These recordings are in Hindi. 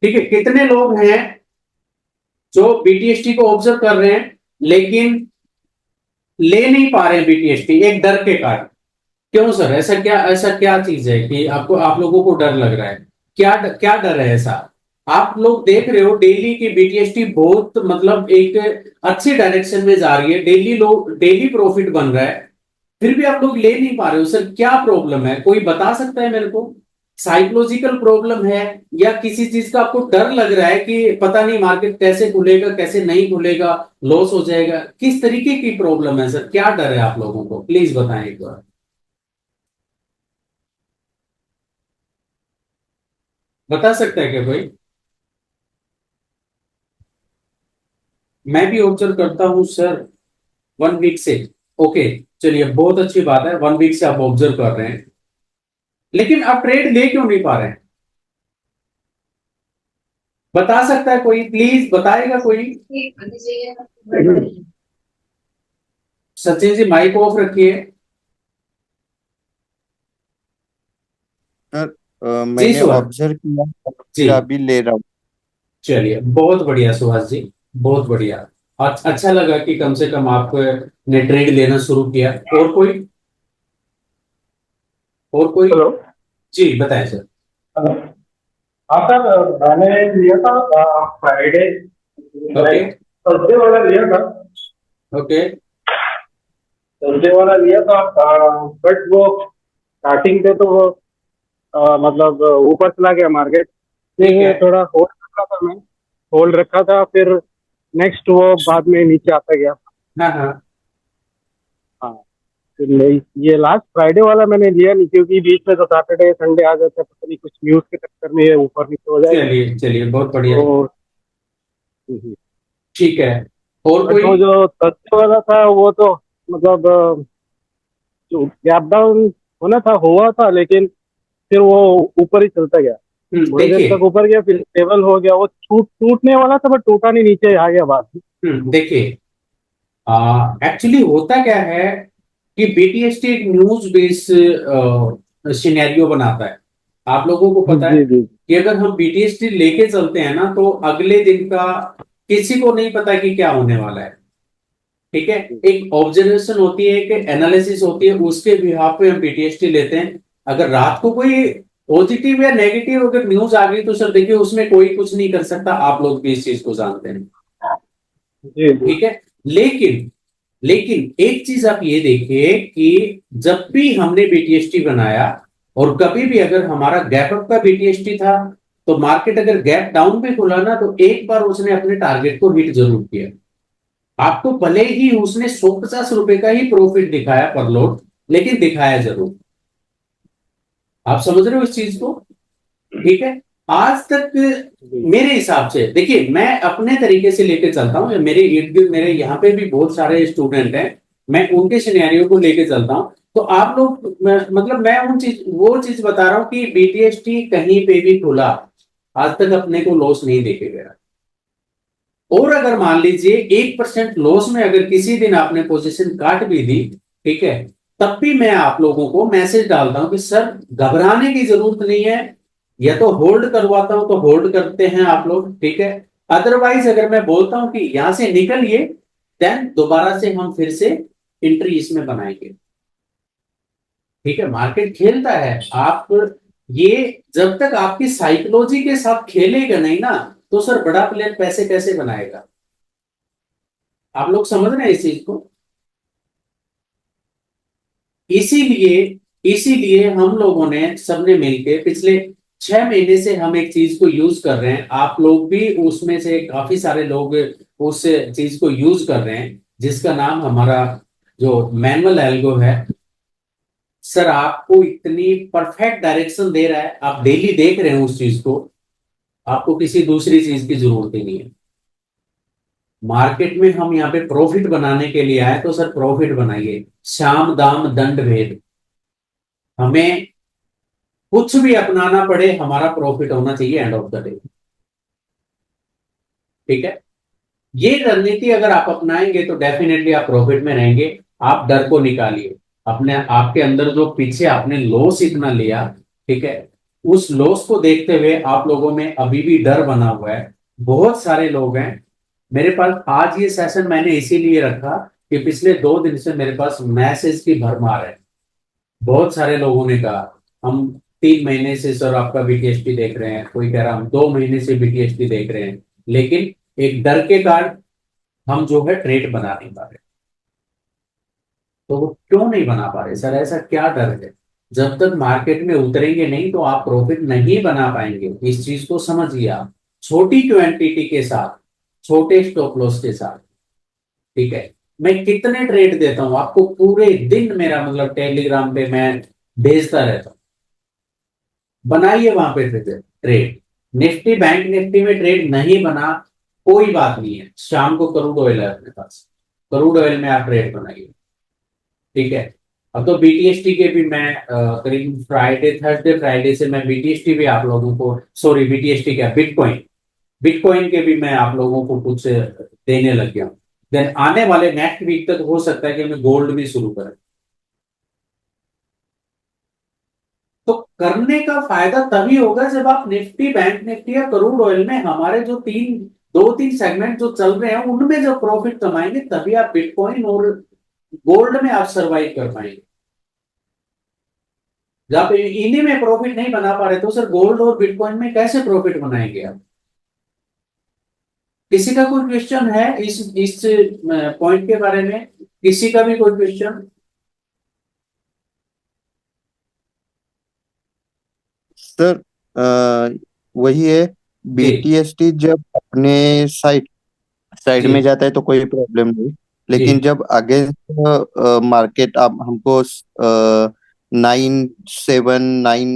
ठीक है, कितने लोग हैं जो बीटीएसटी को ऑब्जर्व कर रहे हैं लेकिन ले नहीं पा रहे हैं बीटीएसटी, एक डर के कारण। क्यों सर, ऐसा क्या चीज है कि आपको, आप लोगों को डर लग रहा है? क्या डर है ऐसा? आप लोग देख रहे हो डेली की बीटीएसटी बहुत मतलब एक अच्छी डायरेक्शन में जा रही है, डेली लोग, डेली प्रॉफिट बन रहा है, फिर भी आप लोग ले नहीं पा रहे हो सर, क्या प्रॉब्लम है? कोई बता सकता है मेरे को? साइकोलॉजिकल प्रॉब्लम है या किसी चीज का आपको डर लग रहा है कि पता नहीं मार्केट कैसे खुलेगा कैसे नहीं खुलेगा, लॉस हो जाएगा? किस तरीके की प्रॉब्लम है सर, क्या डर है आप लोगों को, प्लीज बताएं एक बार। बता सकता है क्या कोई? मैं भी ऑब्जर्व करता हूं सर, 1 वीक से। ओके, चलिए बहुत अच्छी बात है, 1 वीक से आप ऑब्जर्व कर रहे हैं, लेकिन आप ट्रेड ले क्यों नहीं पा रहे हैं? बता सकता है कोई, प्लीज बताएगा कोई? सचिन जी माइक ऑफ रखिए। सर जी मैंने सुभाष ऑब्जर्व किया और जी, फिर अभी ले रहा हूँ। चलिए बहुत बढ़िया सुभाष जी, बहुत बढ़िया। अच्छा लगा कि कम से कम आपने ट्रेड लेना शुरू किया। और कोई? और कोई? हेलो। जी बताएं सर। हेलो। हाँ सर, मैंने लिया था फ्राइडे, ओके। लाइक थर्सडे वाला लिया था। ओके। थर्सडे वाला लिया था, बट वो स्टार्टिंग पे तो वो मतलब ऊपर चला गया मार्केट। ठीक है। फिर थोड़ा होल्ड रखा था मैं, होल्ड रखा था, फिर नेक्स्ट वो बाद में नीचे आता गया। हाँ हाँ। हाँ। फिर ये लास्ट फ्राइडे वाला मैंने लिया नहीं, क्योंकि बीच में तो सैटरडे संडे आ जाता है, पता नहीं कुछ न्यूज़ के चक्कर में ये ऊपर नीचे हो जाएगा। चलिए चलिए बहुत बढ़िया। तो ठीक है। और बट कोई? वो जो थर्सडे वाला था वो तो मतलब जो गैप डाउन होना था हुआ था, लेकिन फिर वो ऊपर ही चलता गया। थोड़ी देर देखिए। तक ऊपर गया, फिर स्टेबल हो गया, वो टूटने वाला था बट टूटा नहीं, नीचे आ गया बाद में। देखिए, एक्चुअली होता क्या है कि बीटीएसटी एक न्यूज बेस सिनेरियो बनाता है। आप लोगों को पता है जी जी। कि अगर हम बीटीएसटी लेके चलते हैं ना, तो अगले दिन का किसी को नहीं पता कि क्या होने वाला है। ठीक है, जी एक ऑब्जर्वेशन होती है, एक एनालिसिस होती है, उसके बिहाफ पे हम बीटीएसटी लेते हैं। अगर रात को कोई पॉजिटिव या नेगेटिव अगर न्यूज आ गई तो सर देखिए उसमें कोई कुछ नहीं कर सकता, आप लोग भी इस चीज को जानते हैं। जी जी। ठीक है, लेकिन लेकिन एक चीज आप ये देखिए कि जब भी हमने बीटीएसटी बनाया और कभी भी अगर हमारा गैप अप का बीटीएसटी था, तो मार्केट अगर गैप डाउन पे खुला ना, तो एक बार उसने अपने टारगेट को हिट जरूर किया। आपको भले ही उसने 150 रुपए का ही प्रॉफिट दिखाया पर लॉट, लेकिन दिखाया जरूर। आप समझ रहे हो इस चीज को? ठीक है। आज तक जी मेरे हिसाब से देखिए, मैं अपने तरीके से लेके चलता हूँ, मेरे इर्द गिर्द मेरे यहाँ पे भी बहुत सारे स्टूडेंट हैं, मैं उनके सिनेरियो को लेके चलता हूँ। तो आप लोग मतलब मैं वो चीज बता रहा हूँ कि बीटीएसटी कहीं पे भी खुला, आज तक अपने को लॉस नहीं देके गया। और अगर मान लीजिए 1% लॉस में अगर किसी दिन आपने पोजीशन काट भी दी, ठीक है, तब भी मैं आप लोगों को मैसेज डालता हूं कि सर घबराने की जरूरत नहीं है, या तो होल्ड करवाता हूं तो होल्ड करते हैं आप लोग, ठीक है। अदरवाइज अगर मैं बोलता हूं कि यहां से निकलिए, देन दोबारा से हम फिर से एंट्री इसमें बनाएंगे। ठीक है, मार्केट खेलता है। आप ये, जब तक आपकी साइकोलॉजी के साथ खेलेगा नहीं ना, तो सर बड़ा प्लेयर पैसे कैसे बनाएगा? आप लोग समझ रहे हैं इस चीज को? इसीलिए इसीलिए हम लोगों ने सबने मिलके पिछले 6 महीने से हम एक चीज को यूज कर रहे हैं, आप लोग भी उसमें से काफी सारे लोग उस चीज को यूज कर रहे हैं, जिसका नाम हमारा जो मैनुअल एल्गो है। सर आपको इतनी परफेक्ट डायरेक्शन दे रहा है, आप डेली देख रहे हैं उस चीज को, आपको किसी दूसरी चीज की जरूरत ही नहीं है। मार्केट में हम यहाँ पे प्रॉफिट बनाने के लिए आए, तो सर प्रॉफिट बनाइए, साम दाम दंड भेद, हमें कुछ भी अपनाना पड़े, हमारा प्रॉफिट होना चाहिए एंड ऑफ द डे। ठीक है, ये रणनीति अगर आप अपनाएंगे तो डेफिनेटली आप प्रॉफिट में रहेंगे। आप डर को निकालिए अपने, आपके अंदर जो पीछे आपने लॉस इतना लिया, ठीक है, उस लॉस को देखते हुए आप लोगों में अभी भी डर बना हुआ है। बहुत सारे लोग हैं मेरे पास। आज ये सेशन मैंने इसीलिए रखा कि पिछले 2 दिन से मेरे पास मैसेज की भरमार है। बहुत सारे लोगों ने कहा हम 3 महीने से सर आपका बीटीएसटी देख रहे हैं, कोई कह रहा हम 2 महीने से बीटीएसटी देख रहे हैं, लेकिन एक डर के कारण हम जो है ट्रेड बना नहीं पा रहे। तो वो क्यों नहीं बना पा रहे सर, ऐसा क्या डर है? जब तक मार्केट में उतरेंगे नहीं तो आप प्रॉफिट नहीं बना पाएंगे। इस चीज को समझिए आप। छोटी क्वांटिटी के साथ, छोटे स्टॉप लॉस के साथ, ठीक है। मैं कितने ट्रेड देता हूं आपको, पूरे दिन मेरा मतलब टेलीग्राम पे मैं भेजता रहता हूं। बनाइए वहां पे ट्रेड। निफ्टी बैंक निफ्टी में ट्रेड नहीं बना, कोई बात नहीं है, शाम को क्रूड ऑयल है अपने पास, क्रूड ऑयल में आप ट्रेड बनाइए, ठीक है। अब तो बीटीएसटी के भी मैं करीब फ्राइडे थर्सडे फ्राइडे से मैं बीटीएसटी भी आप लोगों को, सॉरी बीटीएसटी क्या, बिटकॉइन, बिटकॉइन के भी मैं आप लोगों को कुछ देने लग गया हूं। देन आने वाले नेक्स्ट वीक तक हो सकता है कि मैं गोल्ड भी शुरू करें। तो करने का फायदा तभी होगा जब आप निफ्टी बैंक निफ्टी या क्रूड ऑयल में हमारे जो 2-3 सेगमेंट जो चल रहे हैं उनमें जब प्रॉफिट कमाएंगे तभी आप बिटकॉइन और गोल्ड में आप सरवाइव कर पाएंगे। जब आप इन्हीं में प्रॉफिट नहीं बना पा रहे तो सर गोल्ड और बिटकॉइन में कैसे प्रॉफिट बनाएंगे आप? किसी का कोई क्वेश्चन है इस पॉइंट के बारे में? किसी का भी कोई क्वेश्चन? सर वही है, जी बीटीएसटी जब अपने साइड साइड जी में जाता है तो कोई प्रॉब्लम नहीं, जी। लेकिन जब अगेंस्ट मार्केट आप हमको 9, 7, 9,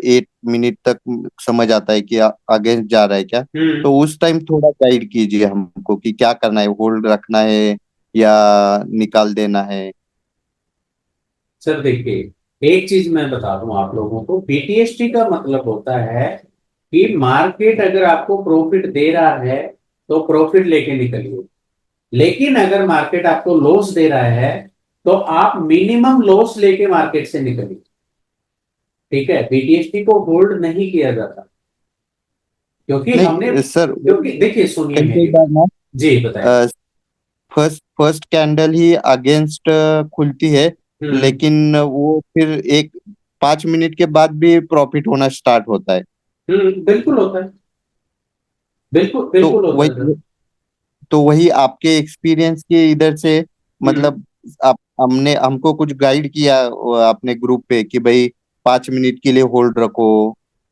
8 मिनट तक समझ आता है कि अगेंस्ट जा रहा है क्या, हम्म। तो उस टाइम थोड़ा गाइड कीजिए हमको कि क्या करना है, होल्ड रखना है या निकाल देना है। सर देखिए, एक चीज मैं बता दूं आप लोगों को, बीटीएसटी का मतलब होता है कि मार्केट अगर आपको प्रॉफिट दे रहा है तो प्रॉफिट लेके निकलिए, लेकिन अगर मार्केट आपको लॉस दे रहा है तो आप मिनिमम लॉस लेके मार्केट से निकलिए, ठीक है। बीटीएसटी को होल्ड नहीं किया जाता क्योंकि हमने, नहीं सर, क्योंकि देखिए सुनिए कई कई मेरी। बार ना जी बताइए। फर्स्ट फर्स्ट कैंडल ही अगेंस्ट खुलती है, हम्म लेकिन वो फिर एक 5 मिनट के बाद भी प्रॉफिट होना स्टार्ट होता है। बिल्कुल होता है, बिल्कुल तो बिल्कुल होता है सर। वही आपके एक्सपीरियंस के इधर से, हम्म मतलब आप हमने हमको कुछ गाइड किया अपने ग्रुप पे कि भाई 5 मिनट के लिए होल्ड रखो,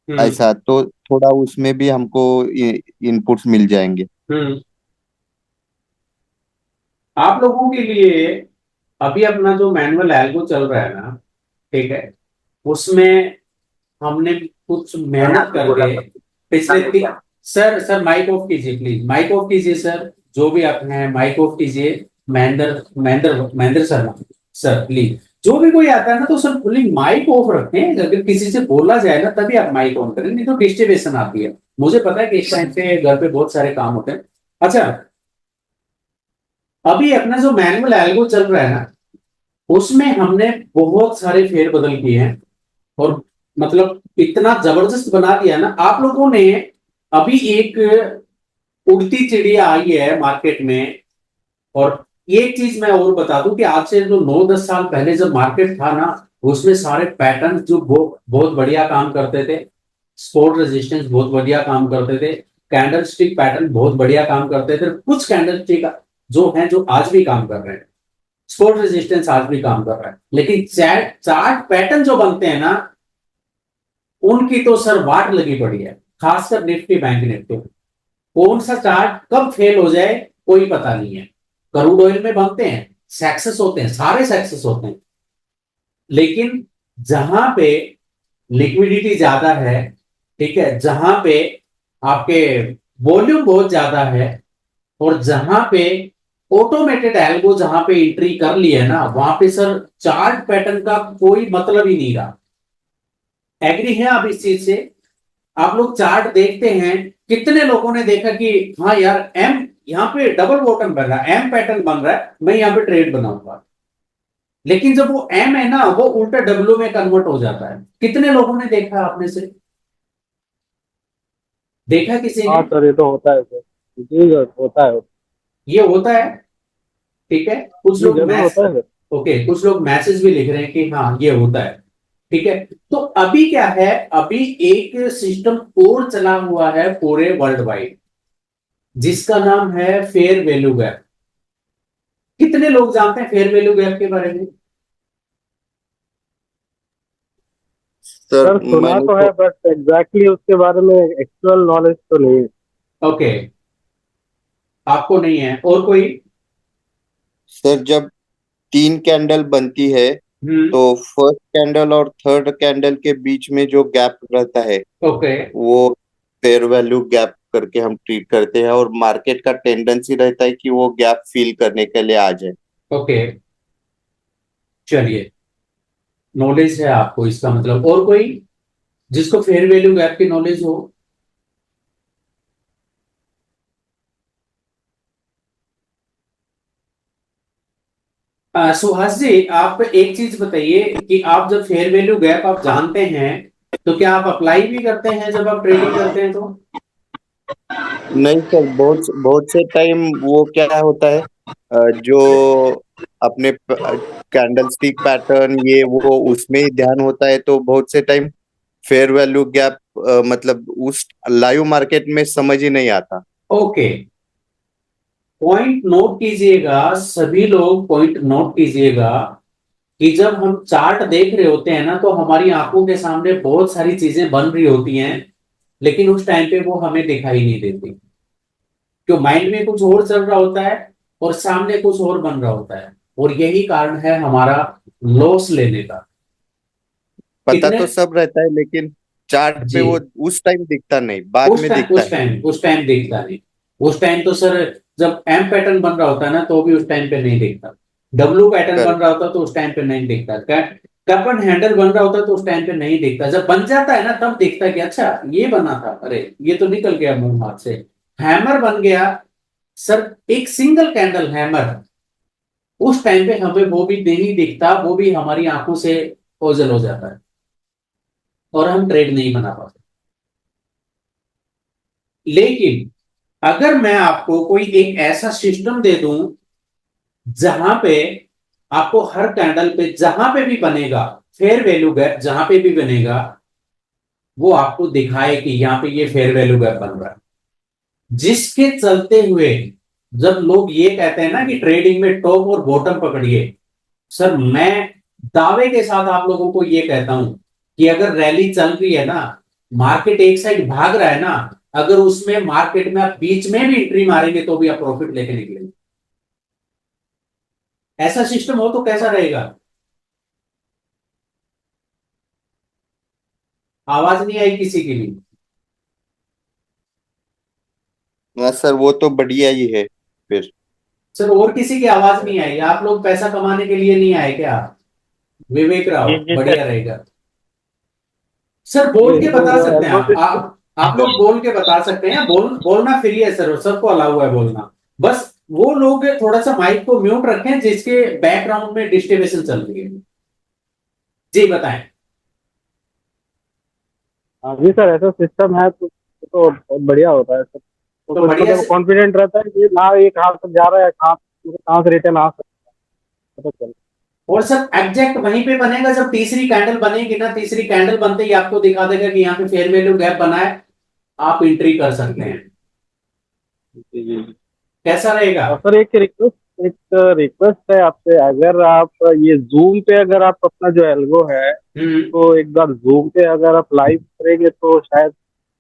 हम्म ऐसा तो थोड़ा उसमें भी हमको इनपुट्स मिल जाएंगे। हम्म। आप लोगों के लिए अभी अपना जो मैनुअल एल्गो चल रहा है ना, ठीक है, उसमें हमने कुछ मेहनत करके सर सर माइक ऑफ कीजिए प्लीज, माइक ऑफ कीजिए सर, जो भी आप हैं माइक ऑफ कीजिए। Mahendra Mahendra Mahendra Sharma sir please. जो भी कोई आता है ना तो सर फुल्ली माइक ऑफ रखें, अगर किसी से बोला जाए ना तभी आप माइक ऑन करें, नहीं तो डिस्टर्बेशन आती है। मुझे पता है कि इस टाइम पे घर पे बहुत सारे काम होते हैं। अच्छा, अभी अपना जो मैनुअल एल्गो चल रहा है ना उसमें हमने बहुत सारे फेरबदल किए हैं, और मतलब इतना जबरदस्त बना दिया ना आप लोगों ने। अभी एक उड़ती चिड़िया आई है मार्केट में। और एक चीज मैं और बता दूं कि आज से जो 9-10 साल पहले जब मार्केट था ना, उसमें सारे पैटर्न जो बहुत बढ़िया काम करते थे। स्पोर्ट रेजिस्टेंस बहुत बढ़िया काम करते थे। कैंडल स्टिक पैटर्न बहुत बढ़िया काम करते थे। कुछ कैंडल स्टिक जो है जो आज भी काम कर रहे हैं, स्पोर्ट रेजिस्टेंस आज भी काम कर रहा है, लेकिन चार्ट चार्ट पैटर्न जो बनते हैं ना उनकी तो सर वाट लगी पड़ी है, खासकर निफ्टी बैंक निफ्टी में। कौन सा चार्ट कब फेल हो जाए कोई पता नहीं है। क्रूड ऑयल में बनते हैं, सक्सेस होते हैं, सारे सक्सेस होते हैं, लेकिन जहां पे लिक्विडिटी ज्यादा है, ठीक है, जहां पे आपके वॉल्यूम बहुत ज्यादा है, और जहां पे ऑटोमेटेड एल्गो जहां पे एंट्री कर ली है ना वहां पे सर चार्ट पैटर्न का कोई मतलब ही नहीं रहा। एग्री है आप इस चीज से? आप लोग चार्ट देखते हैं, कितने लोगों ने देखा कि हाँ यार एम यहाँ पे डबल बॉटम बन रहा है, एम पैटर्न बन रहा है, मैं यहाँ पे ट्रेड बनाऊंगा। लेकिन जब वो एम है ना, वो उल्टा डब्ल्यू में कन्वर्ट हो जाता है। कितने लोगों ने देखा आपने से? देखा किसी ने? हाँ सर, ये तो होता है सर। जी सर, होता है। ये होता है। ठीक है, कुछ जी लोग जरूर मैस होता है सर। ओके, कुछ लोग मैसेज भी लिख रहे हैं कि हाँ ये होता है। ठीक है। तो अभी क्या है, अभी एक सिस्टम और चला हुआ है पूरे वर्ल्ड वाइड, जिसका नाम है फेयर वैल्यू गैप। कितने लोग जानते हैं फेयर वैल्यू गैप के बारे में? सर सर सुना मैंने तो तो है, बट एग्जैक्टली उसके बारे में एक्चुअल नॉलेज तो नहीं है। ओके, आपको नहीं है, और कोई? सर जब 3 कैंडल बनती है हम्म। तो फर्स्ट कैंडल और थर्ड कैंडल के बीच में जो गैप रहता है ओके। वो फेयर वैल्यू गैप करके हम ट्रीट करते हैं, और मार्केट का टेंडेंसी रहता है कि वो गैप फिल करने के लिए आ जाए। ओके, चलिए, नॉलेज है आपको इसका मतलब। और कोई जिसको फेयर वैल्यू गैप की नॉलेज हो? सुहास जी, आप एक चीज बताइए कि आप जब फेयर वैल्यू गैप आप जानते हैं, तो क्या आप अप्लाई भी करते हैं जब आप ट्रेडिंग करते हैं तो? नहीं सर, बहुत बहुत से टाइम वो क्या होता है, जो अपने कैंडल स्टिक पैटर्न ये वो उसमें ही ध्यान होता है, तो बहुत से टाइम फेयर वैल्यू गैप मतलब उस लाइव मार्केट में समझ ही नहीं आता। ओके, पॉइंट नोट कीजिएगा, सभी लोग पॉइंट नोट कीजिएगा कि जब हम चार्ट देख रहे होते हैं ना, तो हमारी आंखों के सामने बहुत सारी चीजें बन रही होती हैं, लेकिन उस टाइम पे वो हमें दिखाई नहीं देती, क्यों? माइंड में कुछ और चल रहा होता है और सामने कुछ और बन रहा होता है, और यही कारण है हमारा लॉस लेने का। पता कितने? तो सब रहता है लेकिन चार्ट पे जी, वो उस टाइम दिखता नहीं, बाद उस में टाइम दिखता उस है। टाइम उस टाइम दिखता नहीं। उस टाइम तो सर, जब एम पैटर्न बन रहा होता है ना, तो भी उस टाइम पे नहीं दिखता। डब्ल्यू पैटर्न बन करेक्ट। रहा होता है तो उस टाइम पे नहीं दिखता। कप एंड हैंडल बन रहा होता है तो उस टाइम पे नहीं दिखता। जब बन जाता है ना, तब दिखता है कि अच्छा ये बना था, अरे ये तो निकल गया मुंह हाथ से। हैमर बन गया सर, एक सिंगल कैंडल हैमर, उस टाइम पे हमें वो भी नहीं दिखता, वो भी हमारी आंखों से ओझल हो जाता है, और हम ट्रेड नहीं बना पाते। लेकिन अगर मैं आपको कोई एक ऐसा सिस्टम दे दूं, जहां पे आपको हर कैंडल पे जहां पे भी बनेगा, फेयर वैल्यू गैप जहां पे भी बनेगा, वो आपको दिखाए कि यहां पे ये फेयर वैल्यू गैप बन रहा है, जिसके चलते हुए जब लोग ये कहते हैं ना कि ट्रेडिंग में टॉप और बॉटम पकड़िए, सर मैं दावे के साथ आप लोगों को ये कहता हूं कि अगर रैली चल रही है ना, मार्केट एक साइड भाग रहा है ना, अगर उसमें मार्केट में आप बीच में भी एंट्री मारेंगे तो भी आप प्रॉफिट लेके निकलेंगे। ऐसा सिस्टम हो तो कैसा रहेगा? आवाज नहीं आई किसी की भी? हाँ सर, वो तो बढ़िया ही है फिर। सर और किसी की आवाज नहीं आई? आप लोग पैसा कमाने के लिए नहीं आए क्या? विवेक राव, जी जी सर। बढ़िया रहेगा। सर जी बोल के बता सर, सकते हैं आप एल्गोरिथम। आप लोग बोल के बता सकते हैं, बोलना फ्री है सर, सबको अलाउ है बोलना। बस वो लोग थोड़ा सा माइक को म्यूट रखें जिसके बैकग्राउंड में डिस्टर्बेशन चल रही है। जी बताएं। हाँ जी सर, ऐसा सिस्टम है तो बहुत बढ़िया होता है सर। तो तो कुछ बढ़िया मतलब से। कॉन्फिडेंट रहता है कि ना ये कहाँ तक जा रहा है, कहाँ से रिटर्न आ सकता है, पता चल। और सर एग्जैक्ट वहीं पे बनेगा जब तीसरी कैंडल बनेगी ना, तीसरी कैंडल बनते ही आपको दिखा देगा कि यहाँ पे फेयर वैल्यू गैप बना है, आप एंट्री कर सकते हैं। जी जी। कैसा रहेगा? और सर एक रिक्वेस्ट है आपसे, अगर आप ये जूम पे अगर आप अपना जो एल्गो है, हम्म। तो एक बार जूम पे अगर आप लाइव करेंगे तो शायद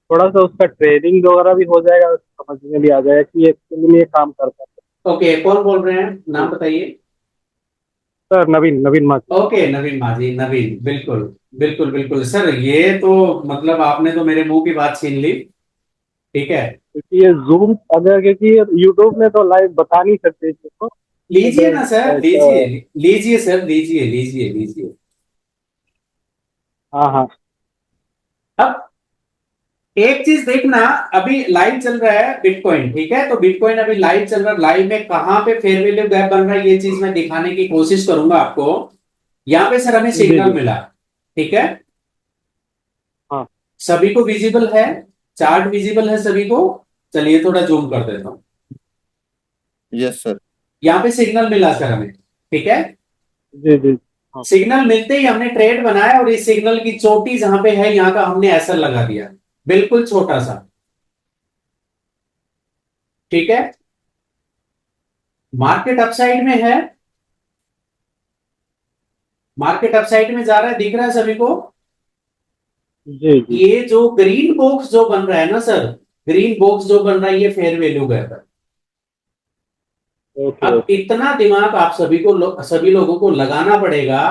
थोड़ा सा उसका ट्रेडिंग वगैरह भी हो जाएगा, समझ में भी आ जाएगा कि एक्चुअली में ये काम करता ओके, कौन बोल रहे हैं, है। नाम बताइए। सर नवीन नवीन माथुर। ओके, नवीन माझी, नवीन, बिल्कुल बिल्कुल बिल्कुल सर, ये तो मतलब आपने तो मेरे मुंह की बात छीन ली। ठीक है, क्योंकि ये जूम अगर, क्योंकि यूट्यूब में तो लाइव बता नहीं सकते इस चीज़ को। लीजिए अगर ना सर, लीजिए, लीजिए सर, लीजिए लीजिए लीजिए। हाँ हाँ। अब एक चीज देखना, अभी लाइव चल रहा है बिटकॉइन, ठीक है, तो बिटकॉइन अभी लाइव चल रहा है, लाइव में कहां पे फेयर वैल्यू गैप बन रहा है ये चीज मैं दिखाने की कोशिश करूंगा आपको। यहां पे सर हमें जी सिग्नल जी। मिला, ठीक है, हाँ सभी को विजिबल है, चार्ट विजिबल है सभी को। चलिए थोड़ा जूम कर देता हूं। Yes sir. यहां पे सिग्नल मिला सर हमें, ठीक है। जी जी। हाँ सिग्नल मिलते ही हमने ट्रेड बनाया और इस सिग्नल की चोटी जहां पे है यहां का हमने एसएल लगा दिया, बिल्कुल छोटा सा, ठीक है। मार्केट अपसाइड में है, मार्केट अपसाइड में जा रहा है, दिख रहा है सभी को। जी जी। ये जो ग्रीन बॉक्स जो बन रहा है ना सर, ग्रीन बॉक्स जो बन रहा है ये फेयर वैल्यू गैप है। ओके अब ओके। इतना दिमाग आप सभी को सभी लोगों को लगाना पड़ेगा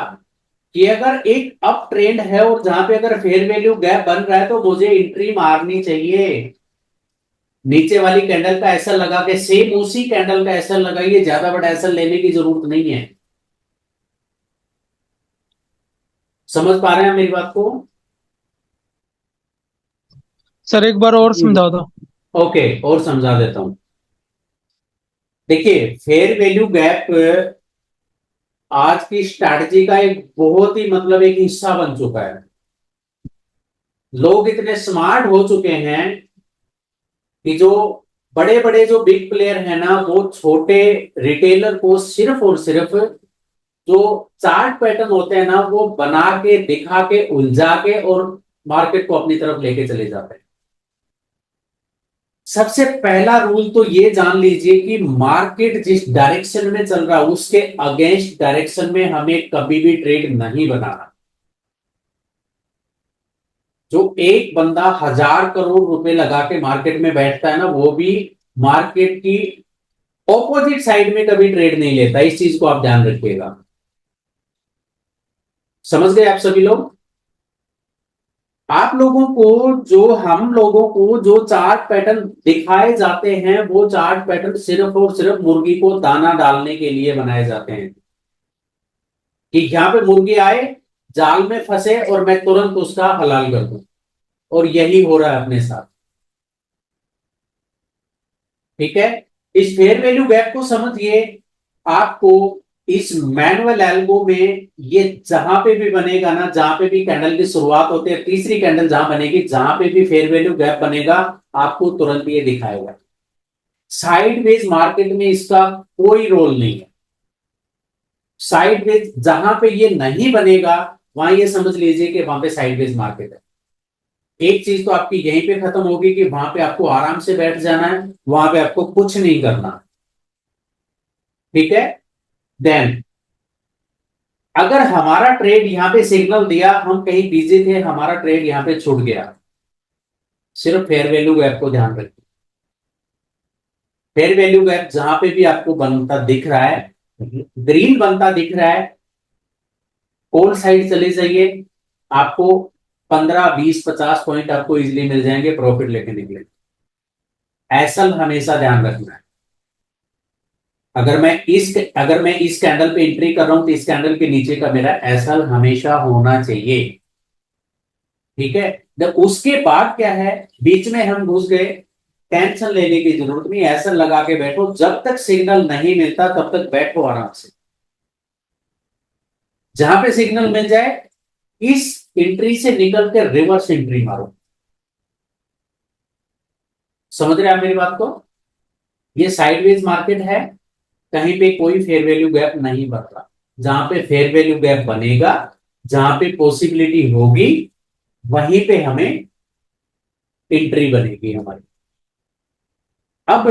कि अगर एक अप ट्रेंड है और जहां पे अगर फेयर वैल्यू गैप बन रहा है तो मुझे एंट्री मारनी चाहिए। नीचे वाली कैंडल का एसएल लगा के सेम उसी कैंडल का एसएल लगाइए, ज्यादा बड़ा एसएल लेने की जरूरत नहीं है। समझ पा रहे हैं मेरी बात को? सर एक बार और जी जी। समझा दो। ओके, और समझा देता हूं। देखिए फेयर वैल्यू गैप आज की स्ट्रैटेजी का एक बहुत ही मतलब एक हिस्सा बन चुका है। लोग इतने स्मार्ट हो चुके हैं कि जो बड़े बड़े जो बिग प्लेयर है ना वो छोटे रिटेलर को सिर्फ और सिर्फ जो चार्ट पैटर्न होते हैं ना वो बना के दिखा के उलझा के और मार्केट को अपनी तरफ लेके चले जाते हैं। सबसे पहला रूल तो ये जान लीजिए कि मार्केट जिस डायरेक्शन में चल रहा है उसके अगेंस्ट डायरेक्शन में हमें कभी भी ट्रेड नहीं बनाना। जो एक बंदा 1,000 करोड़ रुपए लगा के मार्केट में बैठता है ना वो भी मार्केट की ऑपोजिट साइड में कभी ट्रेड नहीं लेता, इस चीज को आप ध्यान रखिएगा। समझ गए आप सभी लोग? आप लोगों को जो हम लोगों को जो चार्ट पैटर्न दिखाए जाते हैं वो चार्ट पैटर्न सिर्फ और सिर्फ मुर्गी को दाना डालने के लिए बनाए जाते हैं कि यहां पे मुर्गी आए, जाल में फंसे और मैं तुरंत उसका हलाल कर दूं। और यही हो रहा है अपने साथ, ठीक है। इस फेयर वैल्यू गैप को समझिए। आपको इस मैनुअल एल्गो में ये जहां पे भी बनेगा ना, जहां पे भी कैंडल की शुरुआत होती है, तीसरी कैंडल जहां बनेगी, जहां पे भी फेयर वैल्यू गैप बनेगा आपको तुरंत ये दिखाएगा। साइडवेज मार्केट में इसका कोई रोल नहीं है। साइडवेज जहां पे ये नहीं बनेगा वहां ये समझ लीजिए कि वहां पे साइडवेज मार्केट है। एक चीज तो आपकी यहीं पे खत्म होगी कि वहां पे आपको आराम से बैठ जाना है, वहां पे आपको कुछ नहीं करना, ठीक है। देन अगर हमारा ट्रेड यहां पे सिग्नल दिया, हम कहीं बिजी थे, हमारा ट्रेड यहां पे छूट गया, सिर्फ फेयर वैल्यू गैप को ध्यान रखिए। फेयर वैल्यू गैप जहां पे भी आपको बनता दिख रहा है, ग्रीन बनता दिख रहा है, कॉल साइड चले जाइए, आपको 15 20 50 पॉइंट आपको इजीली मिल जाएंगे प्रॉफिट लेके निकले। ऐसा हमेशा ध्यान रखना है। अगर मैं इस कैंडल पे एंट्री कर रहा हूं तो इस कैंडल के नीचे का मेरा एसएल हमेशा होना चाहिए, ठीक है। जब उसके बाद क्या है, बीच में हम घुस गए, टेंशन लेने की जरूरत नहीं, ऐसा लगा के बैठो, जब तक सिग्नल नहीं मिलता तब तक बैठो आराम से। जहां पे सिग्नल मिल जाए इस एंट्री से निकल के रिवर्स एंट्री मारो। समझ रहे हैं आप मेरी बात को? ये साइडवेज मार्केट है, कहीं पे कोई फेयर वैल्यू गैप नहीं बन रहा। जहां पे फेयर वैल्यू गैप बनेगा, जहां पे पॉसिबिलिटी होगी, वहीं पे हमें एंट्री बनेगी हमारी। अब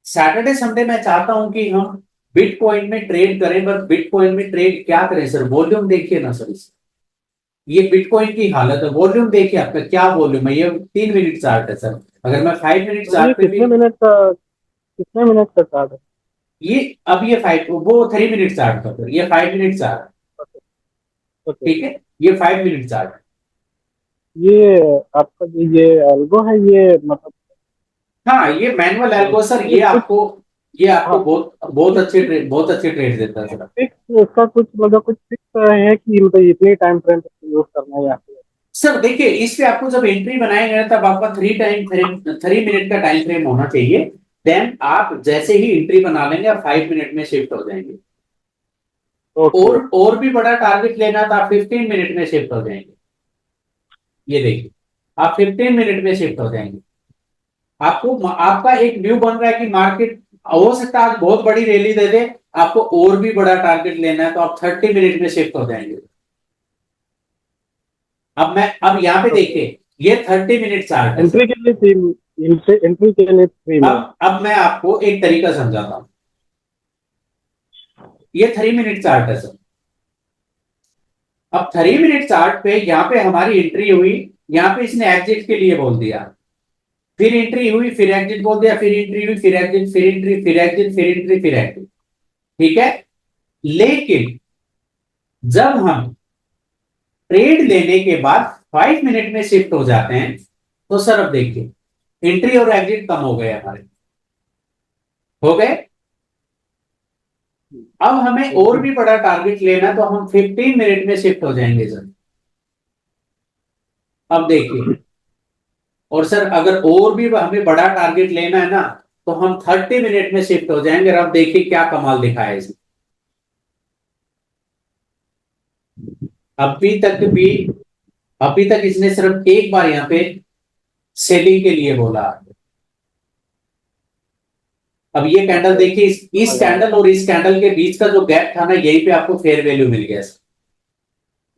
सैटरडे संडे मैं चाहता हूं कि हम बिटकॉइन में ट्रेड करें, बस बिटकॉइन में ट्रेड क्या करें सर? वॉल्यूम देखिए ना सर इसका। ये बिटकॉइन की हालत है, वॉल्यूम देखिए आपका क्या वॉल्यूम है। ये 3 मिनट चार्ट है सर, अगर मैं 5 मिनट तो ये चार्ट पे भी, कितने मिनट का चार्ट है? ये अब ये 3 मिनट चार्ट था सर, ये 5 मिनट चार्ट, ओके। ठीक है। ये 5 मिनट चार्ट है। ये आपका जो ये अल्गो है ये मतलब हाँ ये मैनुअल एल्गो सर, ये कुछ, ये आपको हाँ, बहुत अच्छे ट्रेड देता है सर। फिक्स उसका कुछ मतलब कुछ फिक्स है कि मतलब इतने टाइम फ्रेम तक यूज करना है या फिर सर देखिए, इस पे आपको जब एंट्री बनाएंगे ना, तब आपका 3 मिनट का टाइम फ्रेम होना चाहिए। देन आप जैसे ही एंट्री बना लेंगे, आप 5 मिनट में शिफ्ट हो जाएंगे। ओके। और भी बड़ा टारगेट लेना तो आप 15 मिनट में शिफ्ट हो जाएंगे। ये देखिए, आप 15 मिनट में शिफ्ट हो जाएंगे। आपको आपका एक व्यू बन रहा है कि मार्केट हो सकता है आज बहुत बड़ी रैली दे दे, आपको और भी बड़ा टारगेट लेना है तो आप 30 मिनट में शिफ्ट हो जाएंगे। अब यहाँ पे देखिए, ये 30 मिनट चार्ट है एंट्री सर। के लिए एंट्री के लिए 3 मिनट। अब मैं आपको एक तरीका समझाता हूं। ये 3 मिनट चार्ट है सर। अब 3 मिनट चार्ट पे यहाँ पे हमारी एंट्री हुई, यहाँ पे इसने एग्जिट के लिए बोल दिया, फिर एंट्री हुई, फिर एग्जिट बोल दिया, फिर एंट्री हुई, फिर एग्जिट, फिर एंट्री, फिर एग्जिट, फिर एंट्री, फिर एग्जिट। ठीक है। लेकिन जब हम ट्रेड लेने के बाद 5 मिनट में शिफ्ट हो जाते हैं, तो सर अब देखिए, एंट्री और एग्जिट कम हो गए, हमारे हो गए। अब हमें और भी बड़ा टारगेट लेना है, तो हम 15 मिनट में शिफ्ट हो जाएंगे सर। अब देखिए, और सर अगर और भी हमें बड़ा टारगेट लेना है ना, तो हम 30 मिनट में शिफ्ट हो जाएंगे। और अब देखिए क्या कमाल दिखा है इसमें। अभी तक भी अभी तक इसने सिर्फ एक बार यहाँ पे सेलिंग के लिए बोला। अब ये कैंडल देखिए, इस कैंडल और इस कैंडल के बीच का जो गैप था ना, यहीं पे आपको फेयर वैल्यू मिल गया।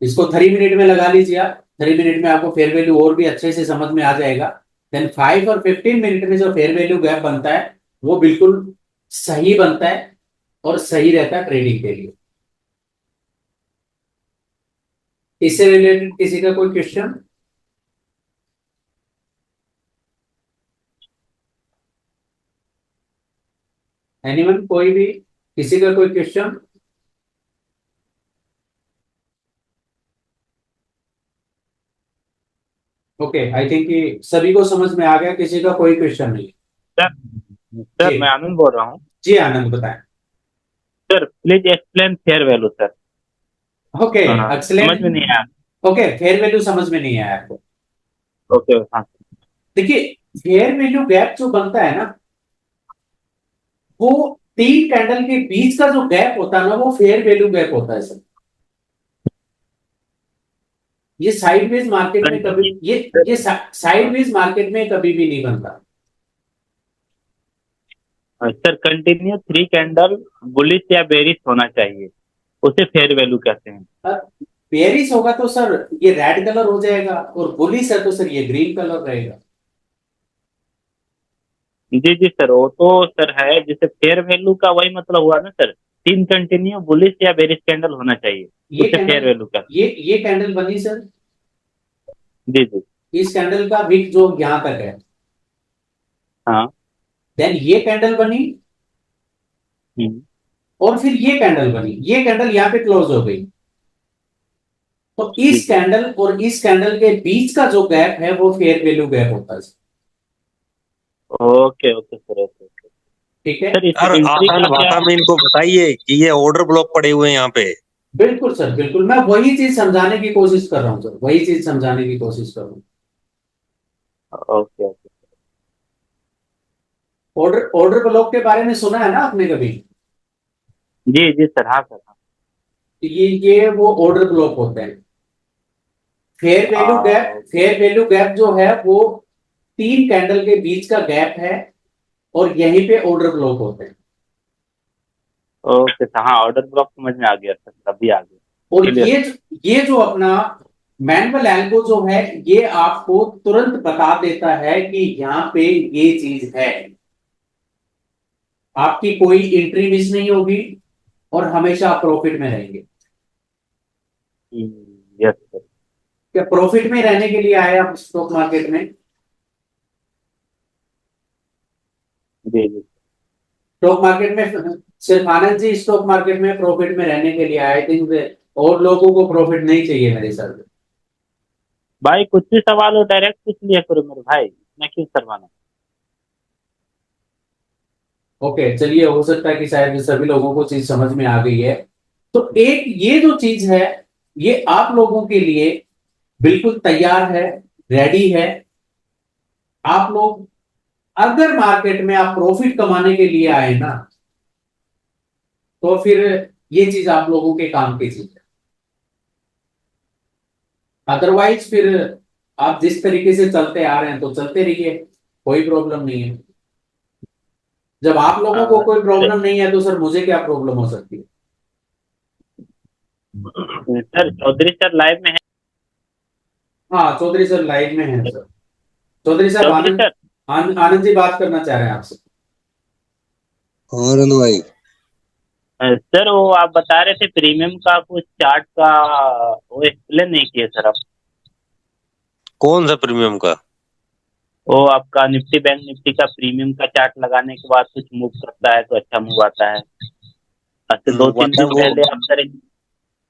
इसको 3 मिनट में लगा लीजिए आप। 3 मिनट में आपको फेयर वैल्यू और भी अच्छे से समझ में आ जाएगा। देन 5 और 15 मिनट में जो फेयर वैल्यू गैप बनता है, वो बिल्कुल सही बनता है और सही रहता है ट्रेडिंग के लिए। इससे रिलेटेड किसी का कोई क्वेश्चन? एनीवन, कोई भी, किसी का कोई क्वेश्चन? ओके, आई थिंक कि सभी को समझ में आ गया, किसी का कोई क्वेश्चन नहीं। सर जी, सर मैं आनंद बोल रहा हूँ। जी आनंद बताएं। Sir please explain fair value sir. Okay, समझ में एक्सलेंट। नहीं आया। ओके, फेयर वैल्यू समझ में नहीं आया आपको? ओके हाँ। देखिए, फेयर वैल्यू गैप जो बनता है ना, वो 3 कैंडल के बीच का जो गैप होता है ना, वो फेयर वैल्यू गैप होता है सर। ये साइडवेज मार्केट में कभी ये साइडवेज मार्केट में कभी भी नहीं बनता। सर कंटिन्यू 3 कैंडल बुलिश या बेरिश होना चाहिए, उसे फेयर वैल्यू कहते हैं। पेरिस होगा तो सर ये रेड कलर हो जाएगा, और बुलिश है तो सर ये ग्रीन कलर रहेगा। जी जी सर, वो तो सर है, जैसे फेयर वैल्यू का वही मतलब हुआ ना सर, 3 कंटिन्यू बुलिश या बेरिश कैंडल होना चाहिए, ये उसे फेयर कैंडल वैल्यू कहते ये कैंडल बनी सर। हैं। जी जी इस कैंडल का विक जो यहां तक है, हाँ। देन ये कैंडल बनी, हम्म, और फिर ये कैंडल बनी, ये कैंडल यहां पे क्लोज हो गई। तो जी इस जी। कैंडल और इस कैंडल के बीच का जो गैप है, वो फेयर वैल्यू गैप होता है। Okay okay sir, okay okay. ठीक है। सर इस सर एंट्री आसान का क्या? भाषा में इनको बताइए कि ये ऑर्डर ब्लॉक पड़े हुए हैं यहाँ पे। बिल्कुल सर, बिल्कुल, मैं वही चीज समझाने की कोशिश कर रहा हूं सर, वही चीज समझाने की कोशिश कर रहा हूं। Okay okay. ऑर्डर ब्लॉक के बारे में सुना है ना आपने कभी? जी जी सर, हाँ सर हाँ। ये वो ऑर्डर ब्लॉक होते हैं। फेयर वैल्यू गैप जो है, वो 3 कैंडल के बीच का गैप है, और यहीं पे ऑर्डर ब्लॉक होते हैं। ओके सर, हाँ ऑर्डर ब्लॉक समझ में आ गया सर, तभी आ गया। और क्लियर। ये जो अपना मैनुअल एल्गो जो है, ये आपको तुरंत बता देता है कि यहाँ पे ये चीज है। आपकी कोई एंट्री मिस नहीं होगी, और हमेशा आप प्रॉफिट में रहेंगे। Yes sir. क्या प्रॉफिट में रहने के लिए आए आप स्टॉक मार्केट में? जी जी। स्टॉक मार्केट में सिर्फ आनंद जी स्टॉक मार्केट में प्रॉफिट में रहने के लिए आए? थिंक और लोगों को प्रॉफिट नहीं चाहिए मेरे हिसाब से। भाई कुछ भी सवाल हो डायरेक्ट पूछ लिया करो मेरे भाई, मैं क्यों शर्माना। ओके, चलिए, हो सकता है कि शायद सभी लोगों को चीज समझ में आ गई है। तो एक ये जो चीज है, ये आप लोगों के लिए बिल्कुल तैयार है, रेडी है। आप लोग अगर मार्केट में आप प्रॉफिट कमाने के लिए आए ना, तो फिर ये चीज आप लोगों के काम की चीज है। अदरवाइज फिर आप जिस तरीके से चलते आ रहे हैं तो चलते रहिए, कोई प्रॉब्लम नहीं है। जब आप लोगों को कोई प्रॉब्लम नहीं है तो सर मुझे क्या प्रॉब्लम हो सकती है? सर चौधरी सर लाइव में है। हाँ, चौधरी सर लाइव में है सर। चौधरी साहब, चौधरी आनंद सर, आनंद जी बात करना चाह रहे हैं आपसे। आनंद भाई, सर वो आप बता रहे थे प्रीमियम का कुछ चार्ट का, वो एक्सप्लेन नहीं किए सर आप। कौन सा प्रीमियम का? वो आपका निफ्टी बैंक निफ्टी का प्रीमियम का चार्ट लगाने के बाद कुछ मूव करता है तो अच्छा मूव आता है। अच्छा, 2-3 दिन वो पहले आप सर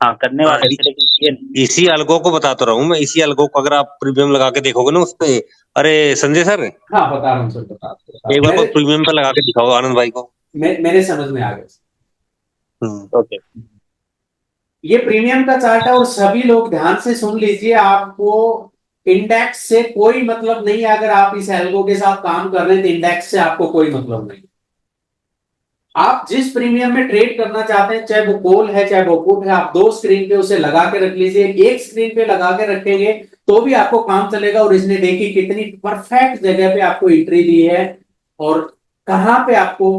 हाँ करने हाँ, वाले थे लेकिन किए नहीं। इसी अलगो को बताता रहा हूँ मैं। इसी अलगो को अगर आप प्रीमियम लगा के देखोगे ना उस पे, अरे संजय सर, हाँ, बता रहा हूँ सर, बता रहा एक हूँ। बार को प्रीमियम पे लगा के दिखाओ आनंद भाई को। मेरे समझ में आ गया। ओके। ये प्रीमियम का चार्ट है और सभी लोग ध्यान से सुन लीजिए। आपको इंडेक्स से कोई मतलब नहीं है। अगर आप इस एल्गो के साथ काम कर रहे हैं तो इंडेक्स से आपको कोई मतलब नहीं। आप जिस प्रीमियम में ट्रेड करना चाहते हैं, चाहे वो कॉल है चाहे वो पुट है, आप 2 स्क्रीन पे उसे लगा के रख लीजिए। एक स्क्रीन पे लगा के रखेंगे तो भी आपको काम चलेगा। और इसने देखिए कितनी परफेक्ट जगह पे आपको एंट्री दी है और कहां पे आपको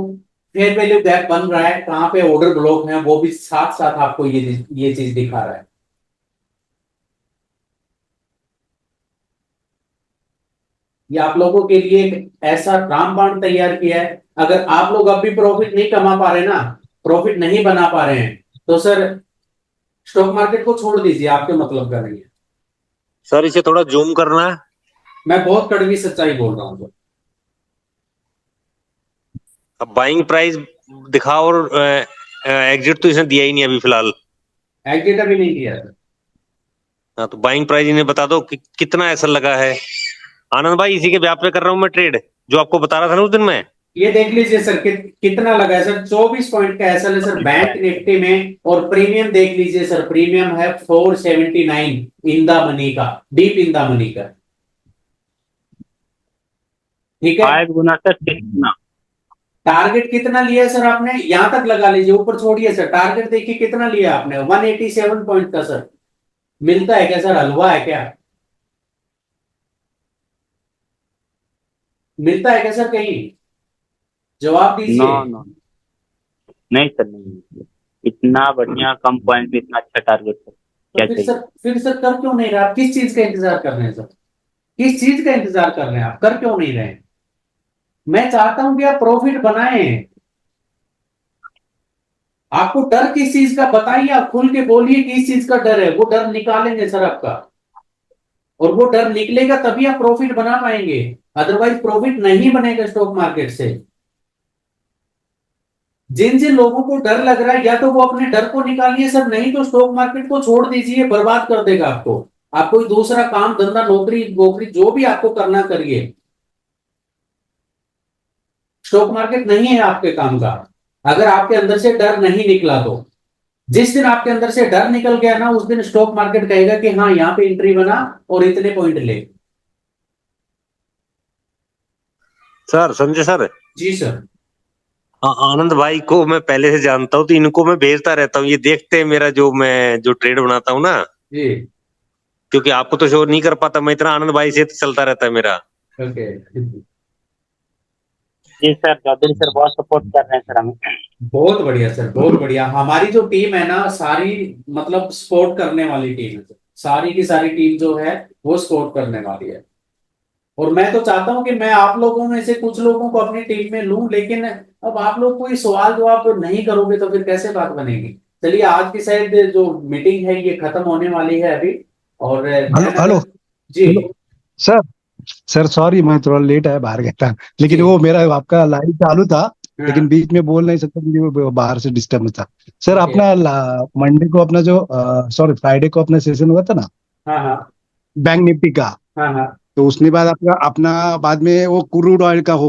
फेयर वैल्यू गैप बन रहा है, कहां पे ऑर्डर ब्लॉक है, वो भी साथ साथ आपको ये चीज दिखा रहा है। ये आप लोगों के लिए एक ऐसा रामबाण तैयार किया है। अगर आप लोग अब भी प्रॉफिट नहीं कमा पा रहे ना, प्रॉफिट नहीं बना पा रहे हैं, तो सर स्टॉक मार्केट को छोड़ दीजिए, आपके मतलब का नहीं है। सर इसे थोड़ा जूम करना है। मैं बहुत कड़वी सच्चाई बोल रहा हूँ सर। अब बाइंग प्राइस दिखाओ और एग्जिट तो इसने दिया ही नहीं अभी फिलहाल। एग्जिट अभी नहीं दिया सर। हाँ, तो बाइंग प्राइस इन्हें बता दो कि कितना ऐसा लगा है। आनंद भाई, इसी के ब्याह पे कर रहा हूँ मैं ट्रेड, जो आपको बता रहा था ना उस दिन में। ये देख लीजिए सर कितना लगा है सर। 24 पॉइंट का ऐसा है सर बैंक निफ्टी में। और प्रीमियम देख लीजिए सर, प्रीमियम है 479 इन द मनी का, डीप इन द मनी का। ठीक है। 5 गुना सर 6 गुना। टारगेट कितना लिया है सर आपने? यहां तक लगा लीजिए, ऊपर छोड़िए सर। टारगेट देखिए कितना लिया आपने, 187 पॉइंट का सर। मिलता है क्या सर? हलवा है क्या? मिलता है क्या सर कहीं? जवाब नो दीजिए। नो, नहीं सर नहीं। इतना बढ़िया कम पॉइंट पे इतना अच्छा टारगेट सर, तो क्या चाहिए। फिर सर कर क्यों नहीं रहे आप? किस चीज का इंतजार कर रहे हैं सर? किस चीज का इंतजार कर रहे हैं आप? कर क्यों नहीं रहे? मैं चाहता हूं कि आप प्रॉफिट बनाएं। आपको डर किस चीज का बताइए, आप खुल के बोलिए किस चीज का डर है। वो डर निकालेंगे सर आपका, और वो डर निकलेगा तभी आप प्रॉफिट बना पाएंगे। अदरवाइज प्रॉफिट नहीं बनेगा स्टॉक मार्केट से। जिन जिन लोगों को डर लग रहा है, या तो वो अपने डर को निकालिए सर, नहीं तो स्टॉक मार्केट को छोड़ दीजिए, बर्बाद कर देगा आपको। आप कोई दूसरा काम धंधा, नौकरी वोकरी जो भी आपको करना करिए। स्टॉक मार्केट नहीं है आपके काम का, अगर आपके अंदर से डर नहीं निकला तो। जिस दिन आपके अंदर से डर निकल गया ना, उस दिन स्टॉक मार्केट कहेगा कि हाँ यहाँ पे एंट्री बना और इतने पॉइंट ले। सर संजय सर, जी सर। आनंद भाई को मैं पहले से जानता हूँ, तो इनको मैं भेजता रहता हूँ। ये देखते हैं मेरा जो ट्रेड बनाता हूँ ना, जी। क्योंकि आपको तो शो नहीं कर पाता मैं इतना। आनंद भाई से तो चलता रहता है मेरा। ओके। जी सर, चौधरी सर बहुत सपोर्ट कर रहे हैं सर हमें। बहुत बढ़िया सर, बहुत बढ़िया। हमारी जो टीम है ना, सारी मतलब सपोर्ट करने वाली टीम है सर। सारी की सारी टीम जो है वो सपोर्ट करने वाली है। और मैं तो चाहता हूं कि मैं आप लोगों में से कुछ लोगों को अपनी टीम में लूं, लेकिन अब आप लोग कोई सवाल जवाब नहीं करोगे तो फिर कैसे बात बनेगी? चलिए, आज की शायद जो मीटिंग है ये खत्म होने वाली है अभी। और हेलो हेलो जी। Hello sir. सर सॉरी, मैं थोड़ा लेट आया, बाहर गया था। लेकिन जी। वो मेरा आपका लाइव चालू था, हाँ। लेकिन बीच में बोल नहीं सकता क्योंकि वो बाहर से डिस्टर्ब था। Sir okay. अपना मंडे को अपना जो सॉरी फ्राइडे को अपना सेशन हुआ था ना, हाँ हाँ बैंक निफ्टी का। हाँ हाँ। तो उसके बाद आपका अपना बाद में वो क्रूड ऑयल का हो